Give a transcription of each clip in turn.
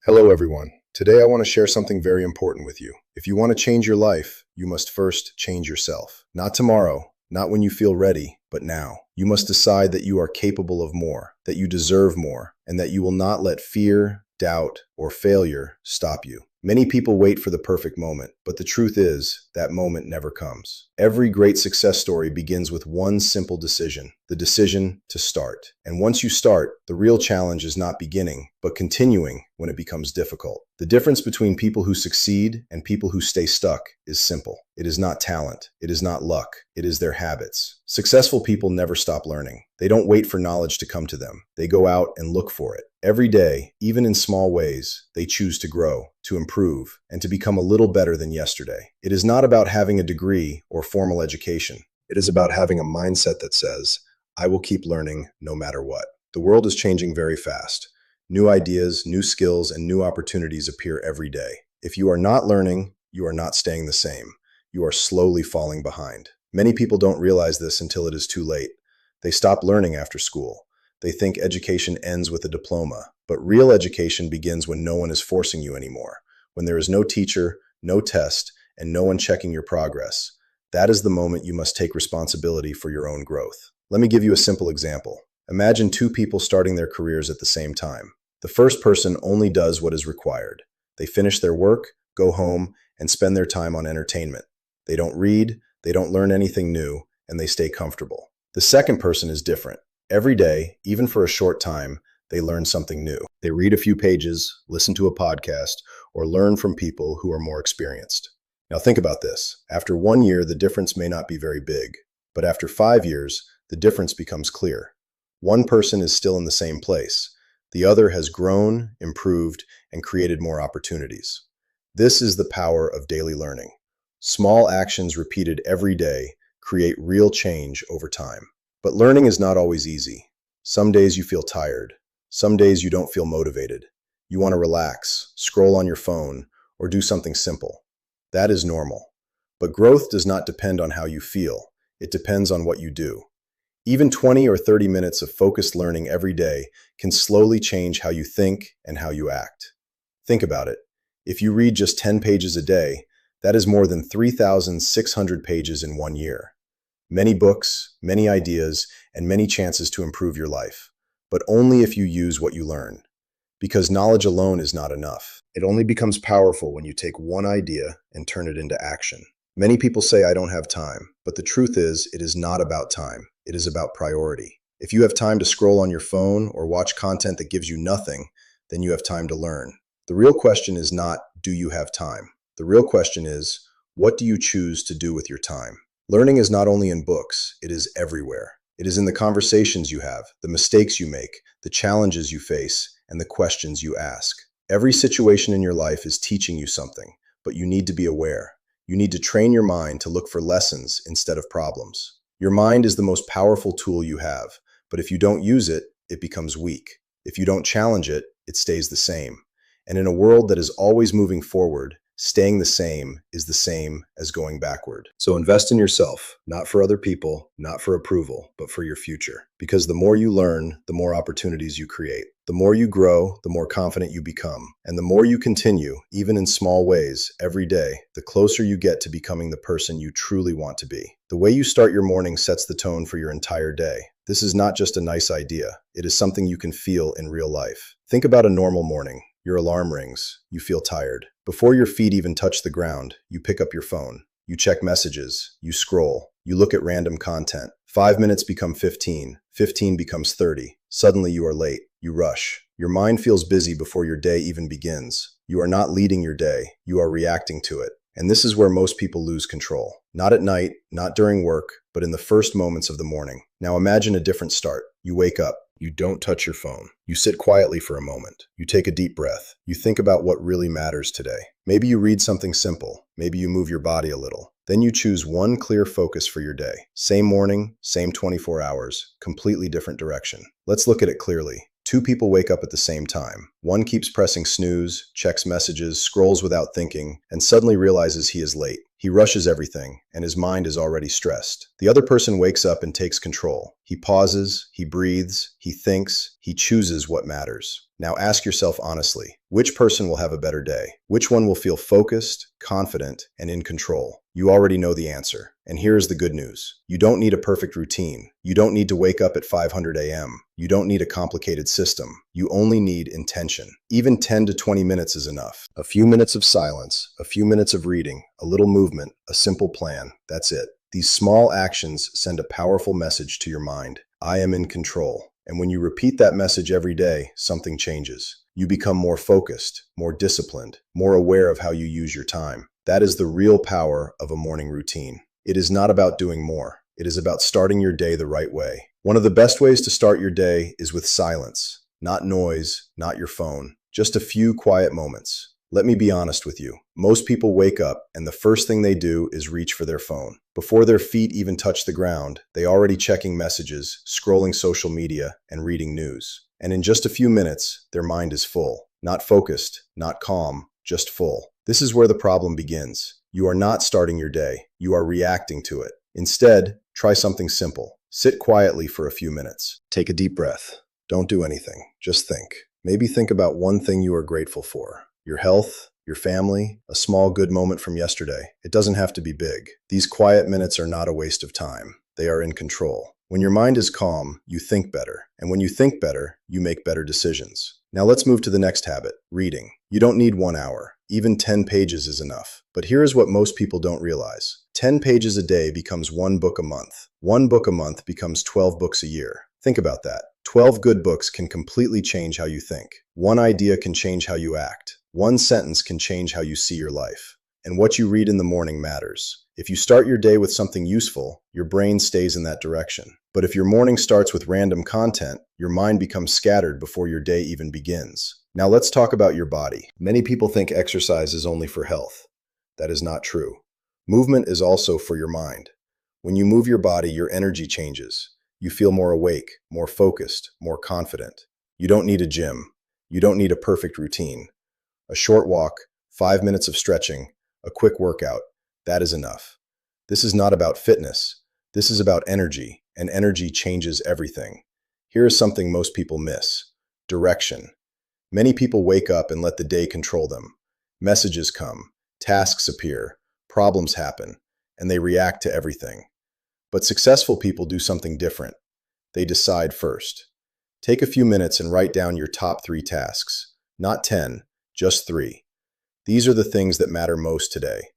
Hello, everyone. Today I want to share something very important with you. If you want to change your life, you must first change yourself. Not tomorrow, not when you feel ready, but now. You must decide that you are capable of more, that you deserve more, and that you will not let fear, doubt, or failure stop you. Many people wait for the perfect moment, but the truth is, that moment never comes. Every great success story begins with one simple decision, the decision to start. And once you start, the real challenge is not beginning, but continuing when it becomes difficult. The difference between people who succeed and people who stay stuck is simple. It is not talent. It is not luck. It is their habits. Successful people never stop learning. They don't wait for knowledge to come to them. They go out and look for it. Every day, even in small ways, they choose to grow, to improve, and to become a little better than yesterday. It is not about having a degree or formal education. It is about having a mindset that says, I will keep learning no matter what. The world is changing very fast. New ideas, new skills, and new opportunities appear every day. If you are not learning, you are not staying the same. You are slowly falling behind. Many people don't realize this until it is too late. They stop learning after school. They think education ends with a diploma, but real education begins when no one is forcing you anymore, when there is no teacher, no test, and no one checking your progress. That is the moment you must take responsibility for your own growth. Let me give you a simple example. Imagine two people starting their careers at the same time. The first person only does what is required. They finish their work, go home, and spend their time on entertainment. They don't read, they don't learn anything new, and they stay comfortable. The second person is different. Every day, even for a short time, they learn something new. They read a few pages, listen to a podcast, or learn from people who are more experienced. Now think about this. After 1 year, the difference may not be very big, but after 5 years, the difference becomes clear. One person is still in the same place. The other has grown, improved, and created more opportunities. This is the power of daily learning. Small actions repeated every day create real change over time. But learning is not always easy. Some days you feel tired. Some days you don't feel motivated. You want to relax, scroll on your phone, or do something simple. That is normal. But growth does not depend on how you feel. It depends on what you do. Even 20 or 30 minutes of focused learning every day can slowly change how you think and how you act. Think about it. If you read just 10 pages a day, that is more than 3,600 pages in 1 year. Many books, many ideas, and many chances to improve your life, but only if you use what you learn. Because knowledge alone is not enough. It only becomes powerful when you take one idea and turn it into action. Many people say, I don't have time, but the truth is, it is not about time. It is about priority. If you have time to scroll on your phone or watch content that gives you nothing, then you have time to learn. The real question is not, do you have time? The real question is, what do you choose to do with your time? Learning is not only in books, it is everywhere. It is in the conversations you have, the mistakes you make, the challenges you face, and the questions you ask. Every situation in your life is teaching you something, but you need to be aware. You need to train your mind to look for lessons instead of problems. Your mind is the most powerful tool you have, but if you don't use it, it becomes weak. If you don't challenge it, it stays the same. And in a world that is always moving forward, staying the same is the same as going backward. So invest in yourself, not for other people, not for approval, but for your future. Because the more you learn, the more opportunities you create. The more you grow, the more confident you become. And the more you continue, even in small ways, every day, the closer you get to becoming the person you truly want to be. The way you start your morning sets the tone for your entire day. This is not just a nice idea. It is something you can feel in real life. Think about a normal morning. Your alarm rings. You feel tired. Before your feet even touch the ground, you pick up your phone. You check messages. You scroll. You look at random content. 5 minutes become 15. 15 becomes 30. Suddenly you are late. You rush. Your mind feels busy before your day even begins. You are not leading your day. You are reacting to it. And this is where most people lose control. Not at night, not during work, but in the first moments of the morning. Now imagine a different start. You wake up. You don't touch your phone. You sit quietly for a moment. You take a deep breath. You think about what really matters today. Maybe you read something simple. Maybe you move your body a little. Then you choose one clear focus for your day. Same morning, same 24 hours, completely different direction. Let's look at it clearly. Two people wake up at the same time. One keeps pressing snooze, checks messages, scrolls without thinking, and suddenly realizes he is late. He rushes everything, and his mind is already stressed. The other person wakes up and takes control. He pauses, he breathes, he thinks, he chooses what matters. Now ask yourself honestly, which person will have a better day? Which one will feel focused, confident, and in control? You already know the answer. And here's the good news. You don't need a perfect routine. You don't need to wake up at 500 a.m. You don't need a complicated system. You only need intention. Even 10 to 20 minutes is enough. A few minutes of silence, a few minutes of reading, a little movement, a simple plan. That's it. These small actions send a powerful message to your mind. I am in control. And when you repeat that message every day, something changes. You become more focused, more disciplined, more aware of how you use your time. That is the real power of a morning routine. It is not about doing more. It is about starting your day the right way. One of the best ways to start your day is with silence. Not noise, not your phone. Just a few quiet moments. Let me be honest with you. Most people wake up and the first thing they do is reach for their phone. Before their feet even touch the ground, they're already checking messages, scrolling social media, and reading news. And in just a few minutes, their mind is full. Not focused, not calm, just full. This is where the problem begins. You are not starting your day. You are reacting to it. Instead, try something simple. Sit quietly for a few minutes. Take a deep breath. Don't do anything. Just think. Maybe think about one thing you are grateful for. Your health, your family, a small good moment from yesterday. It doesn't have to be big. These quiet minutes are not a waste of time. They are in control. When your mind is calm, you think better. And when you think better, you make better decisions. Now let's move to the next habit, reading. You don't need 1 hour. Even 10 pages is enough. But here is what most people don't realize. 10 pages a day becomes 1 book a month. 1 book a month becomes 12 books a year. Think about that. 12 good books can completely change how you think. One idea can change how you act. One sentence can change how you see your life. And what you read in the morning matters. If you start your day with something useful, your brain stays in that direction. But if your morning starts with random content, your mind becomes scattered before your day even begins. Now let's talk about your body. Many people think exercise is only for health. That is not true. Movement is also for your mind. When you move your body, your energy changes. You feel more awake, more focused, more confident. You don't need a gym. You don't need a perfect routine. A short walk, 5 minutes of stretching, a quick workout, that is enough. This is not about fitness. This is about energy, and energy changes everything. Here is something most people miss. Direction. Many people wake up and let the day control them. Messages come, tasks appear, problems happen, and they react to everything. But successful people do something different. They decide first. Take a few minutes and write down your top 3 tasks. Not 10, just 3. These are the things that matter most today.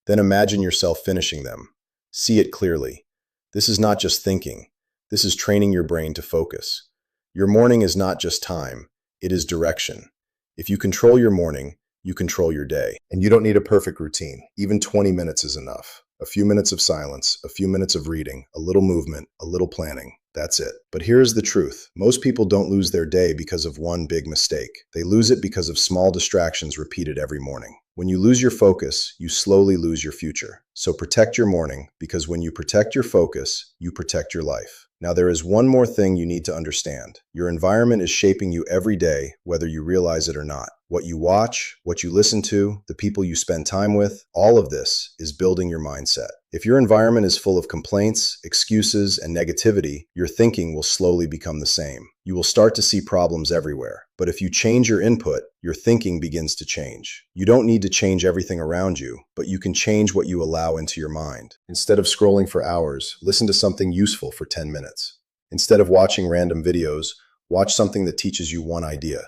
Then imagine yourself finishing them. See it clearly. This is not just thinking. This is training your brain to focus. Your morning is not just time. It is direction. If you control your morning, you control your day. And you don't need a perfect routine. Even 20 minutes is enough. A few minutes of silence, a few minutes of reading, a little movement, a little planning. That's it. But here's the truth. Most people don't lose their day because of one big mistake. They lose it because of small distractions repeated every morning. When you lose your focus, you slowly lose your future. So protect your morning, because when you protect your focus, you protect your life. Now there is one more thing you need to understand. Your environment is shaping you every day, whether you realize it or not. What you watch, what you listen to, the people you spend time with, all of this is building your mindset. If your environment is full of complaints, excuses, and negativity, your thinking will slowly become the same. You will start to see problems everywhere. But if you change your input, your thinking begins to change. You don't need to change everything around you, but you can change what you allow into your mind. Instead of scrolling for hours, listen to something useful for 10 minutes. Instead of watching random videos, watch something that teaches you one idea.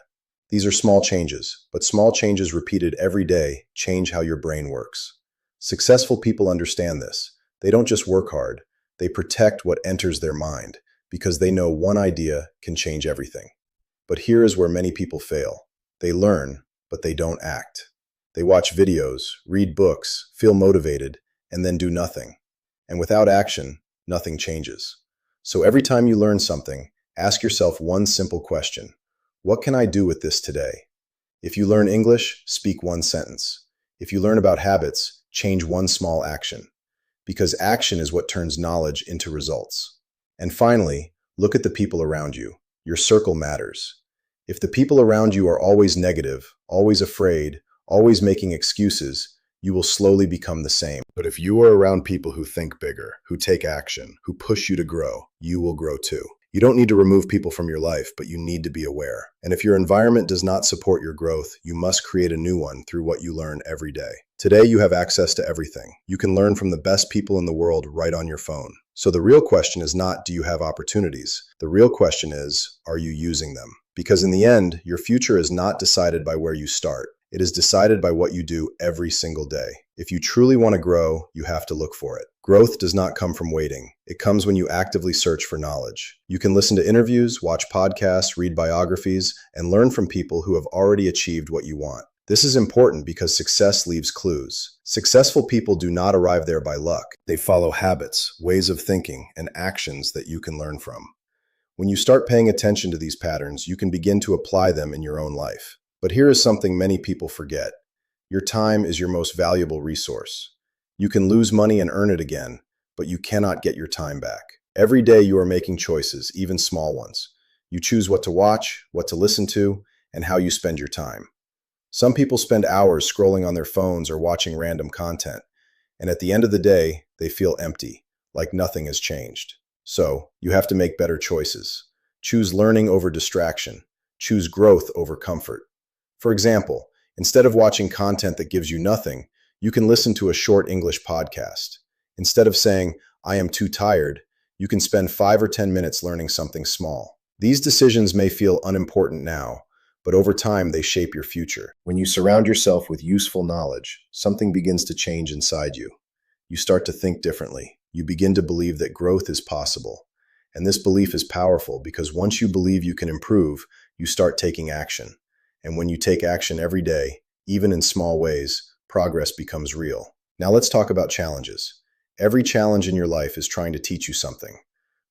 These are small changes, but small changes repeated every day change how your brain works. Successful people understand this. They don't just work hard, they protect what enters their mind, because they know one idea can change everything. But here is where many people fail. They learn, but they don't act. They watch videos, read books, feel motivated, and then do nothing. And without action, nothing changes. So every time you learn something, ask yourself one simple question. What can I do with this today? If you learn English, speak one sentence. If you learn about habits, change one small action. Because action is what turns knowledge into results. And finally, look at the people around you. Your circle matters. If the people around you are always negative, always afraid, always making excuses, you will slowly become the same. But if you are around people who think bigger, who take action, who push you to grow, you will grow too. You don't need to remove people from your life, but you need to be aware. And if your environment does not support your growth, you must create a new one through what you learn every day. Today, you have access to everything. You can learn from the best people in the world right on your phone. So the real question is not, do you have opportunities? The real question is, are you using them? Because in the end, your future is not decided by where you start. It is decided by what you do every single day. If you truly want to grow, you have to look for it. Growth does not come from waiting. It comes when you actively search for knowledge. You can listen to interviews, watch podcasts, read biographies, and learn from people who have already achieved what you want. This is important because success leaves clues. Successful people do not arrive there by luck. They follow habits, ways of thinking, and actions that you can learn from. When you start paying attention to these patterns, you can begin to apply them in your own life. But here is something many people forget. Your time is your most valuable resource. You can lose money and earn it again, but you cannot get your time back. Every day you are making choices, even small ones. You choose what to watch, what to listen to, and how you spend your time. Some people spend hours scrolling on their phones or watching random content, and at the end of the day, they feel empty, like nothing has changed. So, you have to make better choices. Choose learning over distraction. Choose growth over comfort. For example, instead of watching content that gives you nothing, you can listen to a short English podcast. Instead of saying, "I am too tired," you can spend 5 or 10 minutes learning something small. These decisions may feel unimportant now, but over time they shape your future. When you surround yourself with useful knowledge, something begins to change inside you. You start to think differently. You begin to believe that growth is possible. And this belief is powerful because once you believe you can improve, you start taking action. And when you take action every day, even in small ways, progress becomes real. Now let's talk about challenges. Every challenge in your life is trying to teach you something.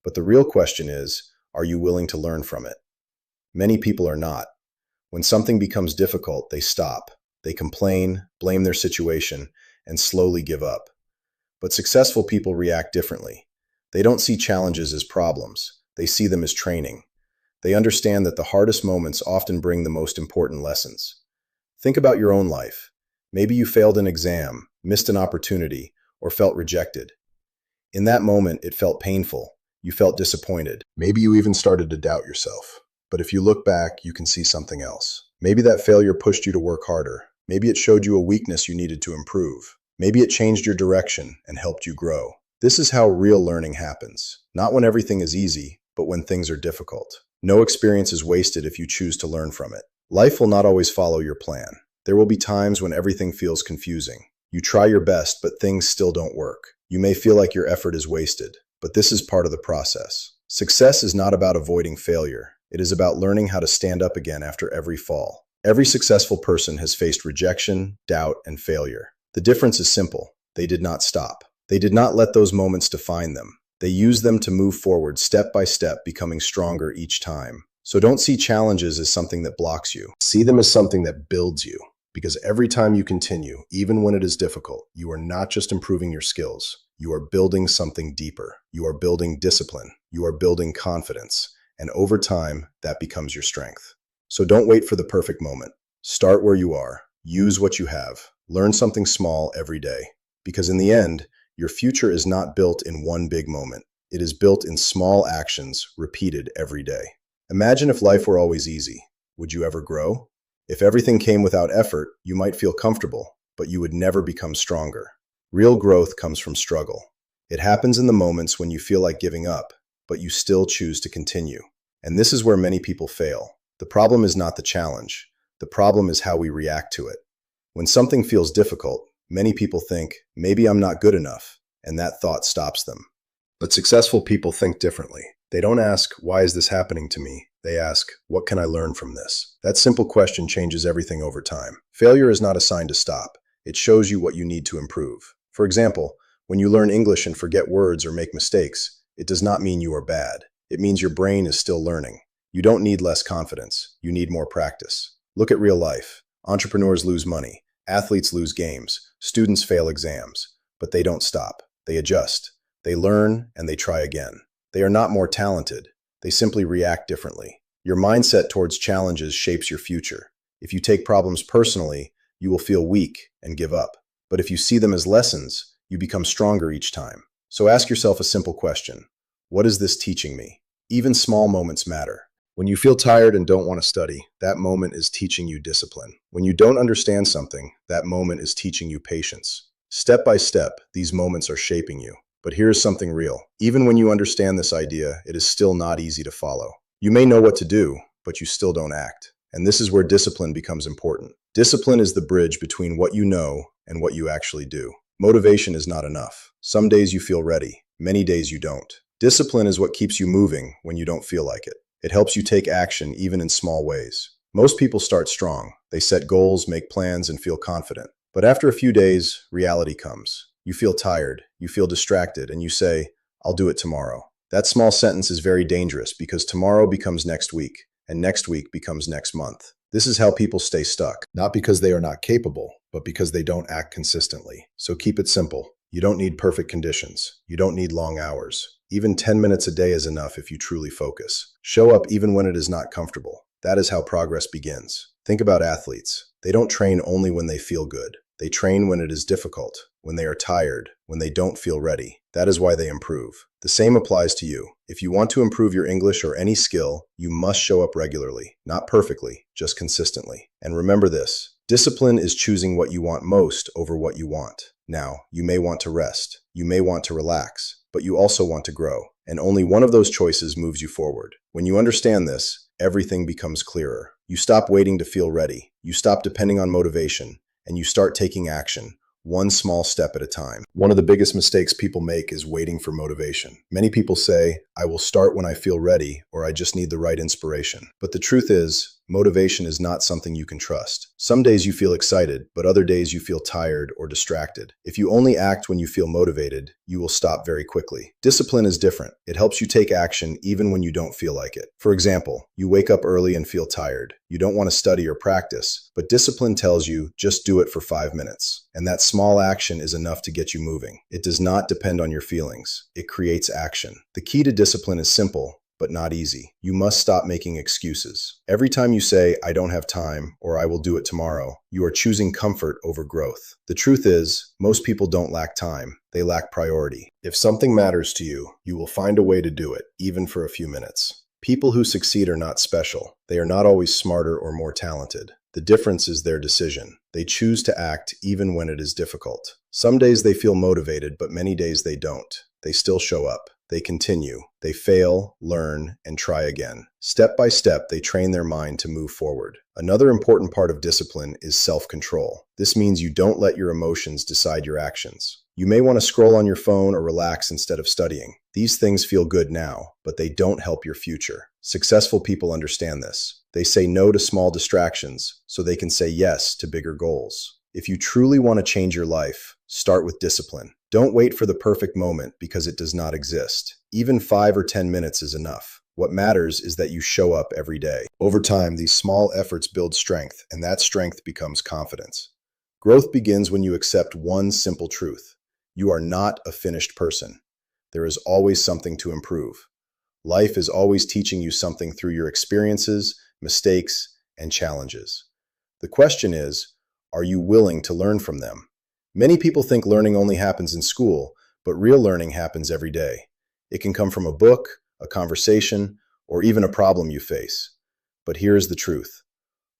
But the real question is, are you willing to learn from it? Many people are not. When something becomes difficult, they stop. They complain, blame their situation, and slowly give up. But successful people react differently. They don't see challenges as problems. They see them as training. They understand that the hardest moments often bring the most important lessons. Think about your own life. Maybe you failed an exam, missed an opportunity, or felt rejected. In that moment, it felt painful. You felt disappointed. Maybe you even started to doubt yourself. But if you look back, you can see something else. Maybe that failure pushed you to work harder. Maybe it showed you a weakness you needed to improve. Maybe it changed your direction and helped you grow. This is how real learning happens. Not when everything is easy, but when things are difficult. No experience is wasted if you choose to learn from it. Life will not always follow your plan. There will be times when everything feels confusing. You try your best, but things still don't work. You may feel like your effort is wasted, but this is part of the process. Success is not about avoiding failure. It is about learning how to stand up again after every fall. Every successful person has faced rejection, doubt, and failure. The difference is simple. They did not stop. They did not let those moments define them. They used them to move forward step by step, becoming stronger each time. So don't see challenges as something that blocks you. See them as something that builds you. Because every time you continue, even when it is difficult, you are not just improving your skills. You are building something deeper. You are building discipline. You are building confidence. And over time, that becomes your strength. So don't wait for the perfect moment. Start where you are. Use what you have. Learn something small every day. Because in the end, your future is not built in one big moment. It is built in small actions repeated every day. Imagine if life were always easy. Would you ever grow? If everything came without effort, you might feel comfortable, but you would never become stronger. Real growth comes from struggle. It happens in the moments when you feel like giving up, but you still choose to continue. And this is where many people fail. The problem is not the challenge. The problem is how we react to it. When something feels difficult, many people think, maybe I'm not good enough, and that thought stops them. But successful people think differently. They don't ask, why is this happening to me? They ask, what can I learn from this? That simple question changes everything over time. Failure is not a sign to stop. It shows you what you need to improve. For example, when you learn English and forget words or make mistakes, it does not mean you are bad. It means your brain is still learning. You don't need less confidence. You need more practice. Look at real life. Entrepreneurs lose money. Athletes lose games. Students fail exams. But they don't stop. They adjust. They learn and they try again. They are not more talented. They simply react differently. Your mindset towards challenges shapes your future. If you take problems personally, you will feel weak and give up. But if you see them as lessons, you become stronger each time. So ask yourself a simple question. What is this teaching me? Even small moments matter. When you feel tired and don't want to study, that moment is teaching you discipline. When you don't understand something, that moment is teaching you patience. Step by step, these moments are shaping you. But here's something real. Even when you understand this idea, it is still not easy to follow. You may know what to do, but you still don't act. And this is where discipline becomes important. Discipline is the bridge between what you know and what you actually do. Motivation is not enough. Some days you feel ready, many days you don't. Discipline is what keeps you moving when you don't feel like it. It helps you take action even in small ways. Most people start strong. They set goals, make plans, and feel confident. But after a few days, reality comes. You feel tired, you feel distracted, and you say, "I'll do it tomorrow." That small sentence is very dangerous because tomorrow becomes next week, and next week becomes next month. This is how people stay stuck, not because they are not capable, but because they don't act consistently. So keep it simple. You don't need perfect conditions. You don't need long hours. Even 10 minutes a day is enough if you truly focus. Show up even when it is not comfortable. That is how progress begins. Think about athletes. They don't train only when they feel good. They train when it is difficult, when they are tired, when they don't feel ready. That is why they improve. The same applies to you. If you want to improve your English or any skill, you must show up regularly. Not perfectly, just consistently. And remember this: discipline is choosing what you want most over what you want. Now, you may want to rest. You may want to relax. But you also want to grow. And only one of those choices moves you forward. When you understand this, everything becomes clearer. You stop waiting to feel ready. You stop depending on motivation. And you start taking action, one small step at a time. One of the biggest mistakes people make is waiting for motivation. Many people say, "I will start when I feel ready," or "I just need the right inspiration." But the truth is, motivation is not something you can trust. Some days you feel excited, but other days you feel tired or distracted. If you only act when you feel motivated, you will stop very quickly. Discipline is different. It helps you take action even when you don't feel like it. For example, you wake up early and feel tired. You don't want to study or practice, but discipline tells you just do it for 5 minutes. And that small action is enough to get you moving. It does not depend on your feelings. It creates action. The key to discipline is simple, but not easy. You must stop making excuses. Every time you say, "I don't have time," or "I will do it tomorrow," you are choosing comfort over growth. The truth is, most people don't lack time. They lack priority. If something matters to you, you will find a way to do it, even for a few minutes. People who succeed are not special. They are not always smarter or more talented. The difference is their decision. They choose to act even when it is difficult. Some days they feel motivated, but many days they don't. They still show up. They continue. They fail, learn, and try again. Step by step, they train their mind to move forward. Another important part of discipline is self-control. This means you don't let your emotions decide your actions. You may want to scroll on your phone or relax instead of studying. These things feel good now, but they don't help your future. Successful people understand this. They say no to small distractions so they can say yes to bigger goals. If you truly want to change your life, start with discipline. Don't wait for the perfect moment because it does not exist. Even 5 or 10 minutes is enough. What matters is that you show up every day. Over time, these small efforts build strength, and that strength becomes confidence. Growth begins when you accept one simple truth. You are not a finished person. There is always something to improve. Life is always teaching you something through your experiences, mistakes, and challenges. The question is, are you willing to learn from them? Many people think learning only happens in school, but real learning happens every day. It can come from a book, a conversation, or even a problem you face. But here's the truth.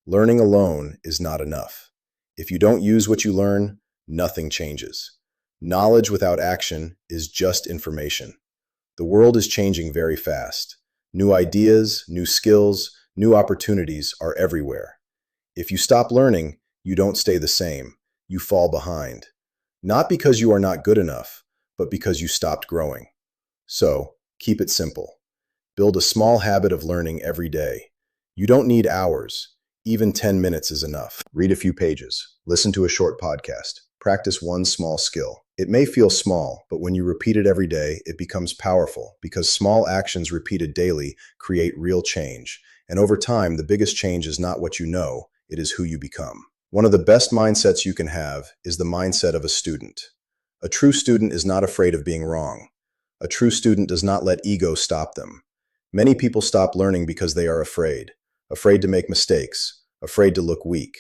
Learning alone is not enough. If you don't use what you learn, nothing changes. Knowledge without action is just information. The world is changing very fast. New ideas, new skills, new opportunities are everywhere. If you stop learning, you don't stay the same. You fall behind. Not because you are not good enough, but because you stopped growing. So, keep it simple. Build a small habit of learning every day. You don't need hours. Even 10 minutes is enough. Read a few pages. Listen to a short podcast. Practice one small skill. It may feel small, but when you repeat it every day, it becomes powerful because small actions repeated daily create real change. And over time, the biggest change is not what you know, it is who you become. One of the best mindsets you can have is the mindset of a student. A true student is not afraid of being wrong. A true student does not let ego stop them. Many people stop learning because they are afraid to make mistakes, afraid to look weak.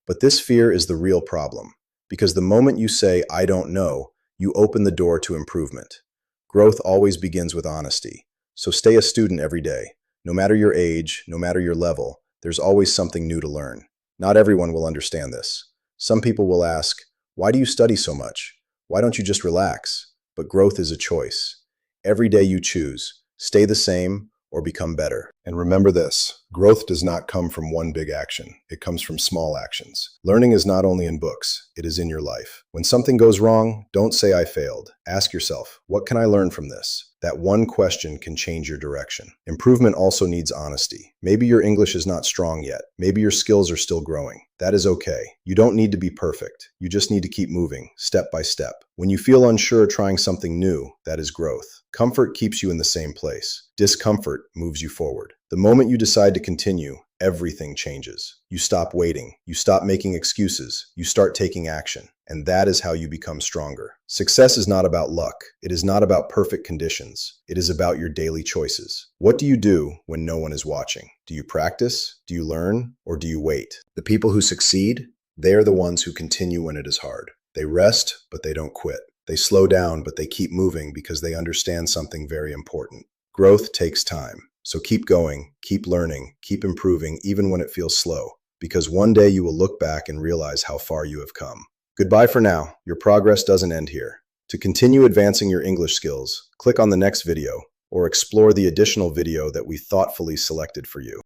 But this fear is the real problem, because the moment you say, "I don't know," you open the door to improvement. Growth always begins with honesty. So stay a student every day. No matter your age, no matter your level, there's always something new to learn. Not everyone will understand this. Some people will ask, why do you study so much? Why don't you just relax? But growth is a choice. Every day you choose, stay the same or become better. And remember this, growth does not come from one big action. It comes from small actions. Learning is not only in books, it is in your life. When something goes wrong, don't say I failed. Ask yourself, what can I learn from this? That one question can change your direction. Improvement also needs honesty. Maybe your English is not strong yet. Maybe your skills are still growing. That is okay. You don't need to be perfect. You just need to keep moving, step by step. When you feel unsure trying something new, that is growth. Comfort keeps you in the same place. Discomfort moves you forward. The moment you decide to continue, everything changes. You stop waiting. You stop making excuses. You start taking action. And that is how you become stronger. Success is not about luck. It is not about perfect conditions. It is about your daily choices. What do you do when no one is watching? Do you practice? Do you learn? Or do you wait? The people who succeed, they are the ones who continue when it is hard. They rest, but they don't quit. They slow down, but they keep moving because they understand something very important. Growth takes time. So keep going, keep learning, keep improving, even when it feels slow. Because one day you will look back and realize how far you have come. Goodbye for now. Your progress doesn't end here. To continue advancing your English skills, click on the next video or explore the additional video that we thoughtfully selected for you.